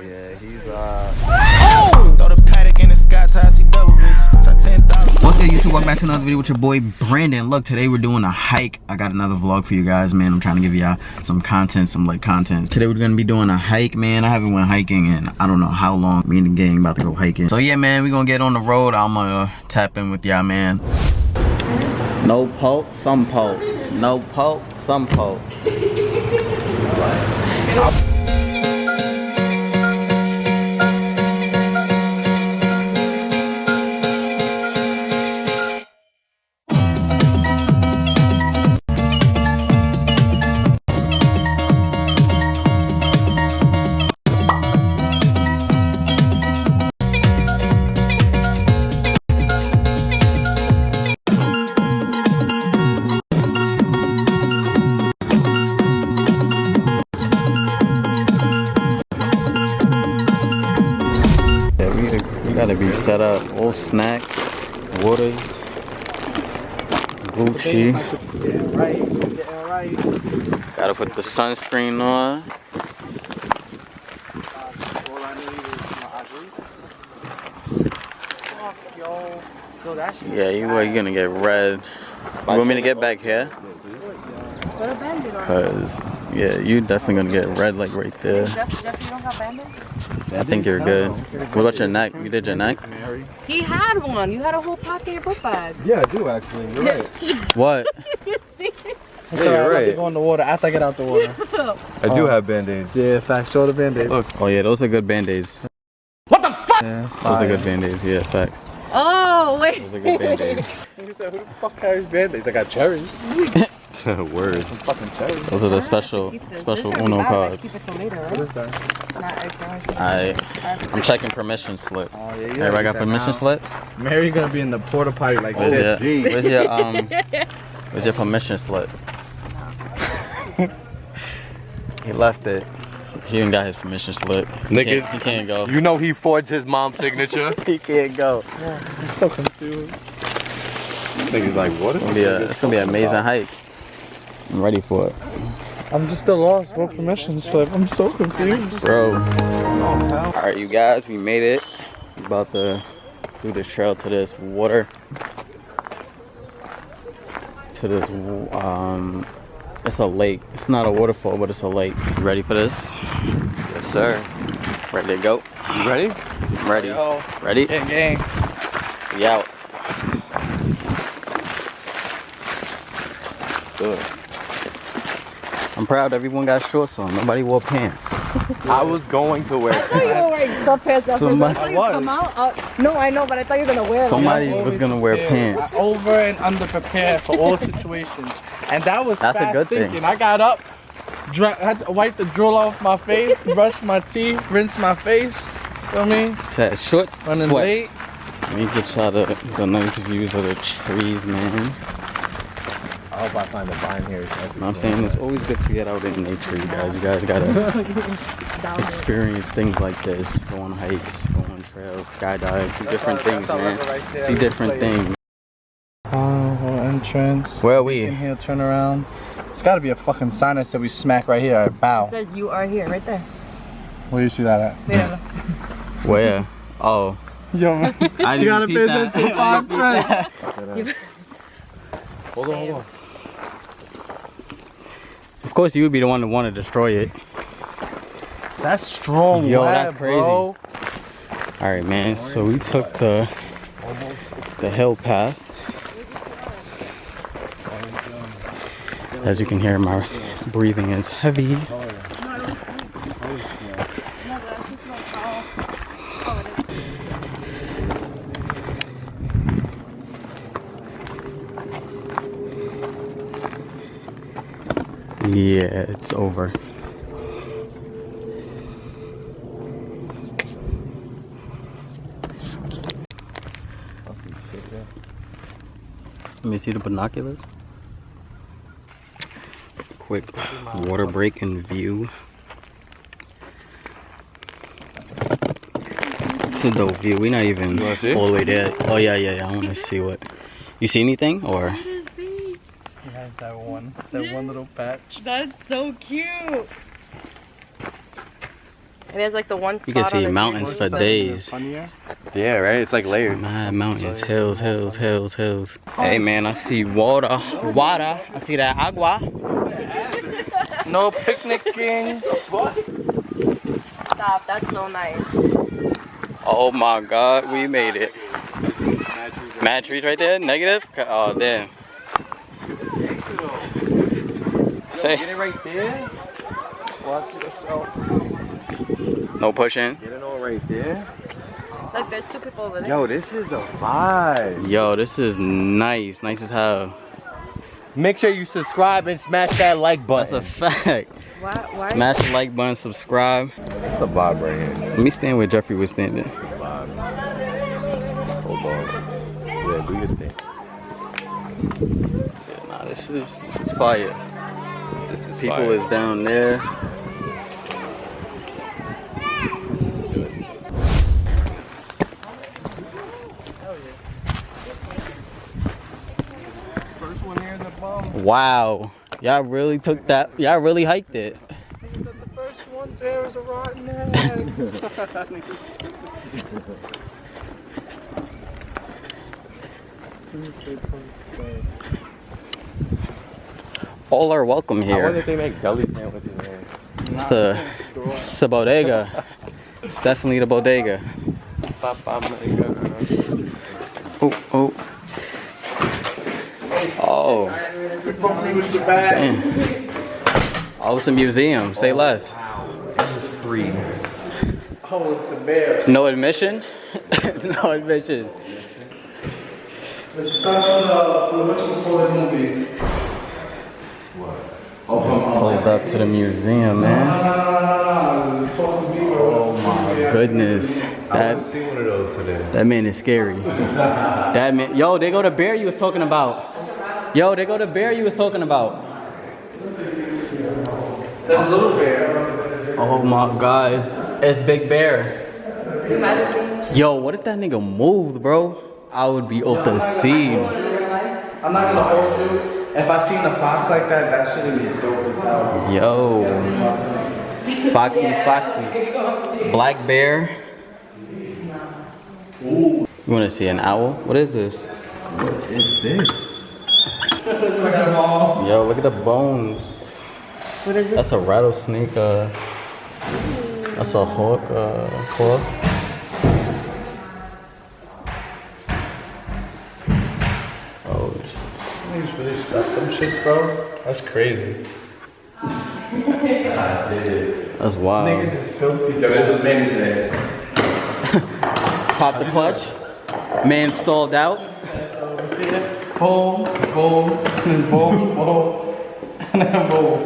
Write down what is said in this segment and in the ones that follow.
Yeah, he's Throw the paddock in the sky, I see double vision. Turn 10,000. What's up, YouTube? Welcome back to another video with your boy Brandon. Look, today we're doing a hike. I got another vlog for you guys, man. I'm trying to give y'all some content, some like content. Today we're gonna be doing a hike, man. I haven't went hiking in I don't know how long. Me and the gang about to go hiking. So yeah, man, we're gonna get on the road. I'm gonna tap in with y'all, man. No pulp, some pulp. No pulp, some pulp. Gotta be set up. All snacks, waters, Gucci. Gotta put the sunscreen on. Yeah, you're gonna get red. You want me to get back here? Cause yeah, you definitely gonna get red like right there. Jeff, you don't got bandage? I think you're good. What about your neck? You did your neck? He had one. You had a whole pocket in your book bag. Yeah, I do actually. You're right. What? Yeah, you're right. Go in the water after I get out the water. I do have band-aids. Yeah, facts. Show the band-aids. Look. Oh yeah, those are good band-aids. What the fuck? Yeah, those are good band-aids. Yeah, facts. Oh, wait. Those are good band-aids. You said, who the fuck carries band-aids? I got cherries. Word. Some fucking cherries. Those are the special Uno cards. What is that? I'm checking permission slips. Oh, yeah, Everybody got permission slips? Mary gonna be in the porta potty like Where's this. where's your permission slip? He left it. He even got his permission slip. Nigga, he can't go. You know he forged his mom's signature. He can't go. I'm so confused. Nigga's like, what? It's gonna be an amazing hike. I'm ready for it. I'm just still lost. What permission slip? I'm so confused. Bro. Alright, you guys, we made it. We're about to do this trail to this water. To this, it's a lake. It's not a waterfall, but it's a lake. You ready for this? Yes, sir. Ready to go? You ready? I'm ready. Yo. Ready? Gang. We out. Good. I'm proud everyone got shorts on. Nobody wore pants. I was going to wear I thought you were wearing sweatpants. Somebody- I come out. No, I know, but I thought you were gonna wear them. Somebody was gonna wear pants. I over and under prepared for all situations, and that's a good thing. thinking. I got up, I had to wipe the drool off my face, brush my teeth, rinse my face. Feel me? Said shorts, Running sweats. late. Let me get y'all the nice views of the trees, man. I hope I find a vine here. You know what I'm saying? It's always good to get out in nature, you guys. You guys gotta experience things like this. Go on hikes, go on trails, skydive, do different things, man. See different things. Whole entrance. Where are In we? here, turn around. It's gotta be a fucking sign that said we smack right here. Bow. It says you are here, right there. Where do you see that at? Wait a minute. Where? Oh. Yo, man. I You gotta didn't pay repeat attention. that. Hold on. Of course, you would be the one to want to destroy it. That's strong. Yo, web, that's crazy. Bro. Alright, man. So we took the hill path. As you can hear, my breathing is heavy. Yeah, it's over. Let me see the binoculars. Quick water break and view. It's a dope view. We're not even all the way there. Oh yeah. I want to see what. You see anything or? He has that one little patch. That's so cute. It has like the one spot You can on see the mountains tree. for days. Yeah, right? It's like layers. Mad mountains, hills, hills, hills, hills. Hey man, I see water. Water. I see that agua. No picnicking. Stop, that's so nice. Oh my god, we made it. Mad trees right there? Negative? Oh damn. Say. Get it right there. Watch yourself. No pushing. Get it all right there. Look, there's two people over there. Yo, this is a vibe. Yo, this is nice. Nice as hell. Make sure you subscribe and smash that like That's button. a fact. Why? Smash the like button, subscribe. It's a vibe right here. Let me stand where Jeffrey was standing. Vibe. Hold on. Yeah, do your thing. Yeah, nah, this is fire. This is People fire. is down there. First one here in the bum. Wow. Y'all really took that. Y'all really hiked it. The first one there is a rotten egg. All are welcome I wonder here. if they make deli sandwiches there. It's the bodega. It's definitely the bodega. Oh, oh. Oh. Damn. Oh, it's a museum. Say less. Free. Oh, it's the bear. No admission? No admission. The son of the much before the movie. Pulled up to the museum, man. Oh my goodness. I That want to see one of those today. that man is scary. That man. Yo, they go to bear you was talking about. Yo, they go to bear you was talking about. That's Little Bear. Oh my god, it's Big Bear. Yo, what if that nigga moved, bro? I would be off the scene. I'm not gonna hold you. If I seen a fox like that, that shit would be dope as hell. Yo. Foxy, Foxy. Black bear. You wanna see an owl? What is this? What is this? Yo, look at the bones. What is it? That's a rattlesnake, that's a hawk, claw. Oh, Niggas really stuffed them shits, bro. That's crazy. that's wild. Niggas is filthy. Yo, this was made today. Pop the clutch. Man stalled out. So, see it? Boom, boom, and boom, boom, and then boom.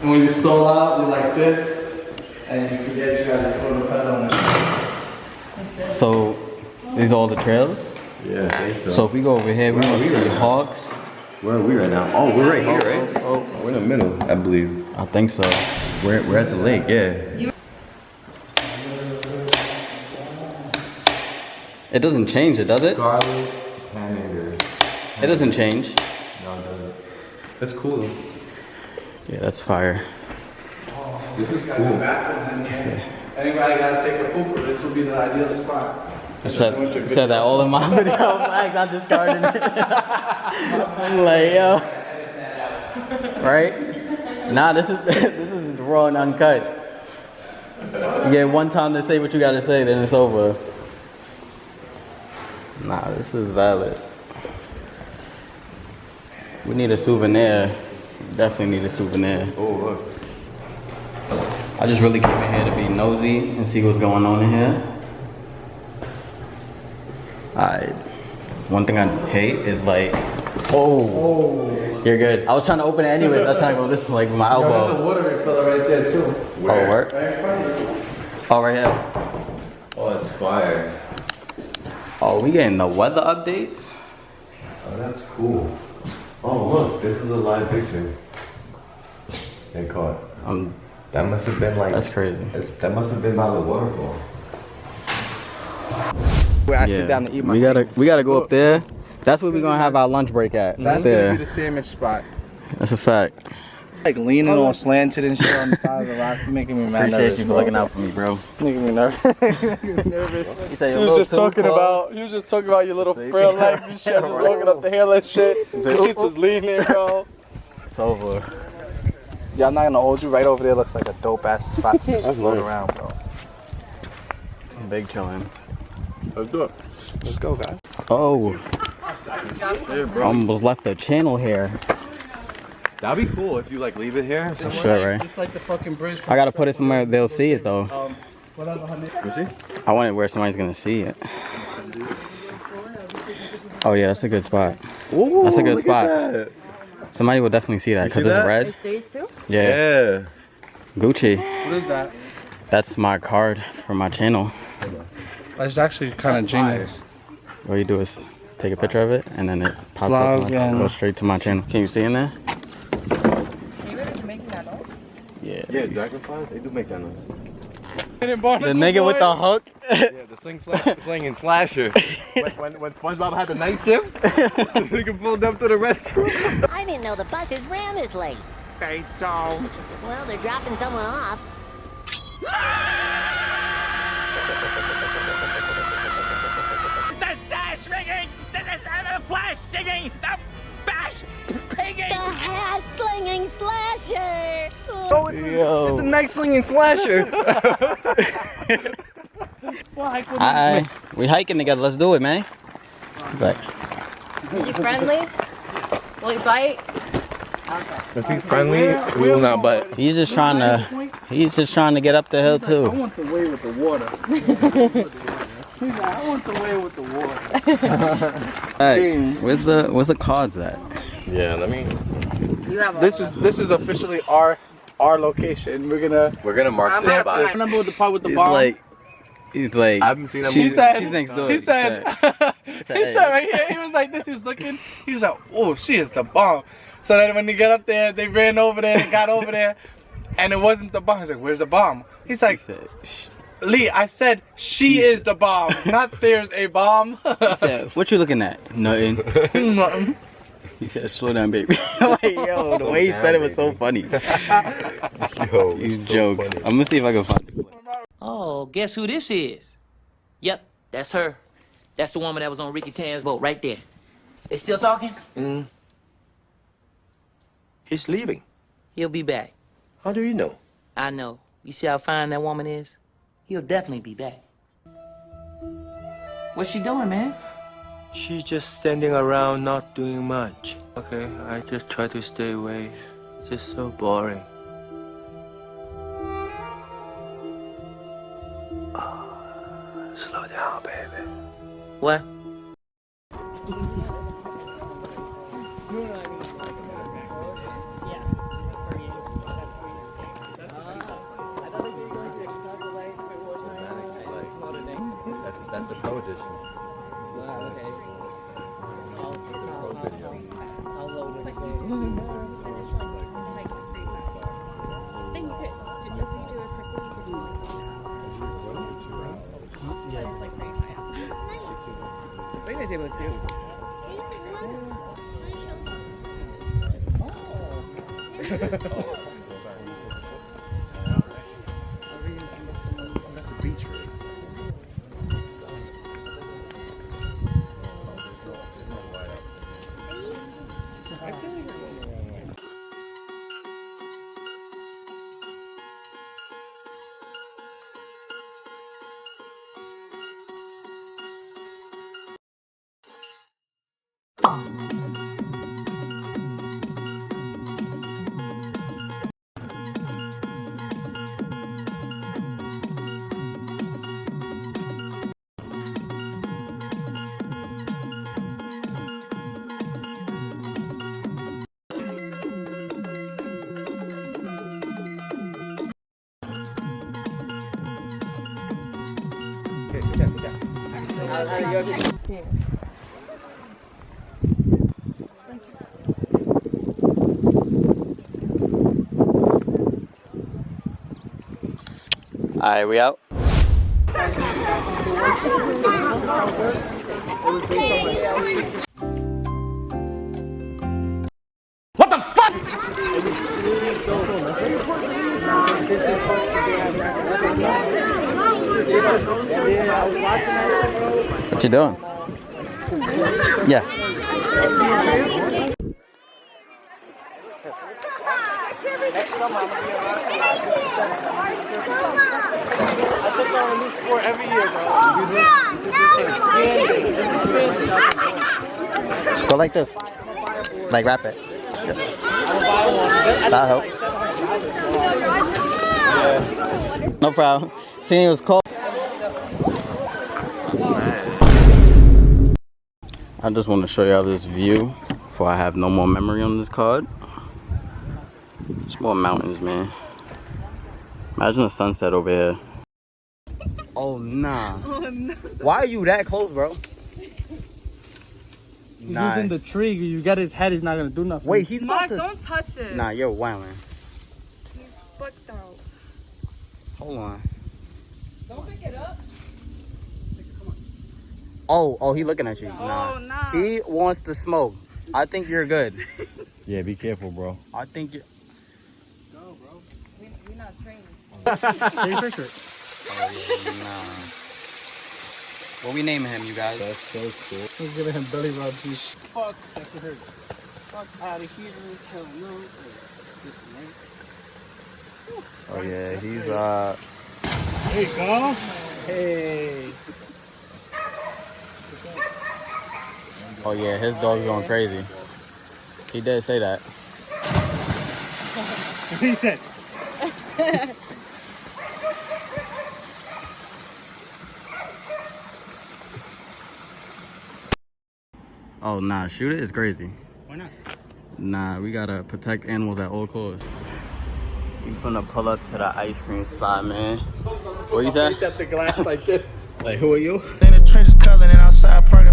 And when you stall out, you're like this, and you forget you got to put a pedal on it. So, these are all the trails? Yeah, I think so. So if we go over here, we gonna see hawks. Where are we right now? Oh, we're right here, right? Oh, We're in the middle, I believe. I think so. We're at the lake, yeah. It doesn't change it, does it? Garlic, hamburger. It doesn't change. No, it doesn't. That's cool. Yeah, that's fire. This is Got cool. bathrooms in here. Anybody gotta take a pooper, this will be the ideal spot. I said that all in my video. I got discarded it. I'm like, yo. Right? Nah, this is raw and uncut. You get one time to say what you gotta say, then it's over. Nah, this is valid. We need a souvenir. Definitely need a souvenir. Oh, look. I just really came in here to be nosy and see what's going on in here. Alright. One thing I hate is like, oh, you're good. I was trying to open it anyways. I was trying to go this like with my Yo, there's a elbow. water refiller right there too. Oh, work? Right in front of you. Oh, right here. Oh, it's fire. Oh, we getting the weather updates? Oh, that's cool. Oh, look, this is a live picture. They caught. That must have been like. That's crazy. That must have been by the waterfall. Where I sit down to eat my we gotta go up there. That's where we're gonna have our lunch break at. That's there. gonna be the sandwich spot. That's a fact. Like leaning all slanted and shit on the side of the rock. You're making me mad. Appreciate you for looking out for me, bro. Making me nervous. He said, He was just talking about your little frail legs and shit. Just walking up the hill and shit. The shit was leaning, bro. It's over. Yeah, I'm not gonna hold you. Right over there looks like a dope ass spot to just float around, bro. Big chillin'. Let's do it. Let's go, guys. Oh. Almost left the channel here. That'd be cool if you like leave it here. Sure, right? Just like the fucking bridge. I gotta put it somewhere they'll see it though. You see? I want it where somebody's gonna see it. Oh yeah, that's a good spot. Ooh, That's a good look spot. at that. Somebody will definitely see that because see it's that? red. These two? Yeah. Yeah. Gucci. What is that? That's my card for my channel. That's actually kind of genius. What you do is take a picture of it and then it pops Vlog up and- and goes straight to my channel. Can you see in there? You really making that up? Yeah. Yeah, dragonflies, they do make that noise. The nigga with the hook. Yeah, the sling and slasher. when SpongeBob had the night shift, the nigga pulled up to the rescue. I didn't know the buses ran this late. They don't. Well, they're dropping someone off. The sash ringing, the flash singing, the bash pinging. The hash slinging slasher. Yo. It's a night slinging slasher. Alright, we hiking together. Let's do it, man. He's like, You friendly? Will you bite? If he's friendly, we will not bite. he's just trying to get up the hill I too. want the way with the water. He's like, I want the way with the water. Hey, where's the cards at? Yeah, let me. You have all This is officially our location. We're gonna mark I'm this not- spot. remember with the part with the He's bomb. he's like, I haven't seen him. He move. said, she's next door. he said, he said right here, he was like this, he was looking, he was like, oh, she is the bomb. So then when they got up there, they ran over there, they got over there, and it wasn't the bomb. He's like, where's the bomb? He's like, Lee, I said she is the bomb, not there's a bomb. what you looking at? Nothing. Nothing. He said, slow down, baby. I'm like, yo, the way he said it was so funny. Yo, These so jokes. funny. I'm gonna see if I can find it. Oh, guess who this is? Yep, that's her. That's the woman that was on Ricky Tan's boat right there. They still talking? He's leaving. He'll be back. How do you know? I know. You see how fine that woman is? He'll definitely be back. What's she doing, man? She's just standing around not doing much. Okay, I just try to stay away. It's just so boring. Slow down, baby. What? That's the pro edition. Alright, we out. What the fuck? What you doing? Yeah. Go like this. Like wrap it. That'll help. No problem. Seeing it was cold. I just want to show y'all this view before I have no more memory on this card. It's more mountains, man. Imagine the sunset over here. Oh nah. Why are you that close, bro? Nah. He's in the tree. You get his head. He's not gonna do nothing. Wait, he's Mark, about to... don't touch it. Nah, you're wildin'. He's fucked out. Hold on. Don't pick it up. Oh, he looking at you. Oh, nah. He wants to smoke. I think you're good. Yeah, be careful, bro. I think you're... Go, bro. We're not trained. Take a picture. Oh, nah. What we naming him, you guys? That's so cool. He's giving him belly rubs. He's fuck. That could hurt. Fuck out of here. Hell no. Oh yeah, he's There you go. Hey. Oh yeah, his dog's going crazy. He did say that. He said. Oh nah, shoot it is crazy. Why not? Nah, we gotta protect animals at all costs. We gonna pull up to the ice cream spot, man. What you say? At the glass like this. Like, who are you? In the trenches, cuddling and outside parking.